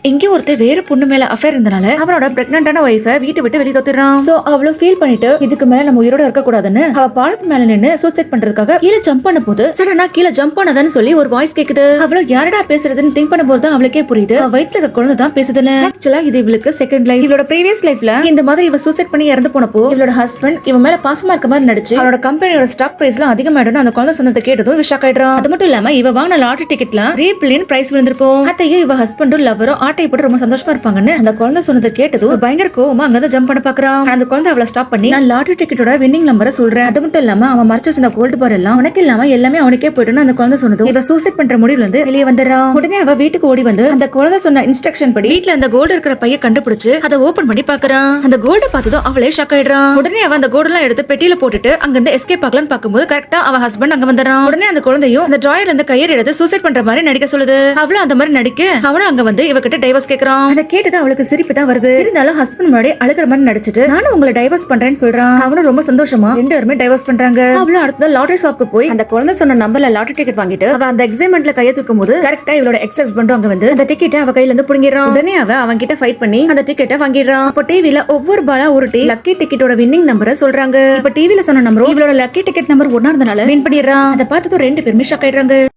இங்க ஒருத்தர் வேற பொண்ணு மேல அஃபேர் இருந்தனால அவனோட பிரெக்னன்டான ஒய்ஃபை வீட்டை விட்டு வெளியே தோத்துறான். சோ அவளும் ஃபீல் பண்ணிட்டு இதுக்கு மேல நம்ம உயிரோட இருக்க கூடாதுன்னு அவ பாலத்து மேல நின்னு சூசைட் பண்றதுக்காக கீழே ஜம்ப் பண்ண போது சடனா கீழே ஜம்ப் பண்ணதான்னு சொல்லி ஒரு வாய்ஸ் கேக்குது. அவளும் யாரடா பேசுறதுன்னு திங்க் பண்ண போது தான் அவளுக்கே புரியுது அவ வயித்துல இருக்க குழந்தை தான் பேசுதுன்னு. ஆக்சுவலா இது இவளுக்கு செகண்ட் லைஃப். இவளோட ப்ரீவியஸ் லைஃப்ல இந்த மாதிரி இவ சூசைட் பண்ணி இறந்து போனப்போ இவளோட ஹஸ்பண்ட் இவன் மேல பாசமா இருக்க மாதிரி நடிச்சு அவளோட கம்பெனியோட ஸ்டாக் பிரைஸ்லாம் அதிகமாயிடும் அந்த குழந்தை சொன்னதை கேட்டதும் இவ ஷாக் ஆயிடுறான். அது மட்டும் இல்லாம இவ வாங்கின லாட்டரி டிக்கெட்லாம் ரீபிளின் பிரைஸ் விழுந்திருக்கும். அத்தையும் இவ ஹஸ்பண்டும் லவரும் ஆட்டை போட்டு ரொம்ப சந்தோஷமா இருப்பாங்கன்னு அந்த குழந்தை சொன்னதை கேட்டதும் பயங்கர கோவமா அங்கதான் ஜம்ப் பண்ண பாக்குறான். அந்த குழந்தை அவளை ஸ்டாப் பண்ணி நான் லாட்டரி டிக்கெட்டோட வின்னிங் நம்பரை சொல்றேன். அது மட்டும் இல்லாம அவன் மறைச்சு வச்சிருந்த கோல்டு பார் எல்லாம் உனக்கு இல்லாம எல்லாமே அவனுக்கே போயிட்டு அந்த குழந்தை சொன்னதும் இவ சூசைட் பண்ற முடிவுல இருந்து வெளியே வந்துடுறான். உடனே அவ வீட்டுக்கு ஓடி வந்து அந்த குழந்தை சொன்ன இன்ஸ்ட்ரக்ஷன் படி வீட்டுல அந்த கோல்டு இருக்கிற பைய கண்டுபிடிச்சு அதை ஓபன் பண்ணி பாக்குறான். அந்த கோல்ட பார்த்ததும் அவளே ஷாக் ஆயிடுறான். உடனே அவன் அந்த கோல்டு எல்லாம் எடுத்து பெட்டியில போட்டுட்டு அங்க இருந்து எஸ்கேப் ஆகலாம்னு பாக்கும்போது கரெக்டா அவன் ஹஸ்பண்ட் அங்க வந்துடுறான். உடனே அந்த குழந்தையும் அந்த டிராயர்ல இருந்து கையெறி எடுத்து சூசைட் பண்ற மாதிரி நடிக்க சொல்லுது. அவளும் அந்த மாதிரி நடிக்க அவனும் அங்க வந்து இவகிட்ட டைவர்ஸ் கேக்குறான். அதை கேட்டது அவளுக்கு சிரிப்பு தான் வருது. இருந்தாலும் ஹஸ்பண்ட் முன்னாடி அழுகிற மாதிரி நடிச்சிட்டு நானும் உங்களை டைவர்ஸ் பண்றேன்னு சொல்றான். அவனும் ரொம்ப சந்தோஷமா ரெண்டு பேருமே டைவர்ஸ் பண்றாங்க. அவளும் அடுத்த லாட்டரி ஷாப்க்கு போய் அந்த குழந்தை சொன்ன நம்பர்ல லாட்டரி டிக்கெட் வாங்கிட்டு அவ அந்த எக்ஸைட்மெண்ட்ல கைய தூக்கும் போது கரெக்டா இவளோட எக்ஸ் ஹஸ்பண்டும் அங்க வந்து அந்த டிக்கெட்டை அவ கையில இருந்து புடுங்கிடுறான். உடனே அவன் கிட்ட ஃபைட் பண்ணி அந்த டிக்கெட்டை வாங்கிடுறான். அப்ப டிவில ஒவ்வொரு பாலா உருட்டி லக்கி டிக்கெட்டோட வின்னிங் நம்பரை சொல்றாங்க. இப்ப டிவில சொன்ன நம்பரும் இவளோட லக்கி டிக்கெட் நம்பர் ஒன்னா இருந்தனால வின் பண்ணிடுறான். அதை பார்த்ததும் ரெண்டு பேருமே ஷாக் ஆயிடுறாங்க.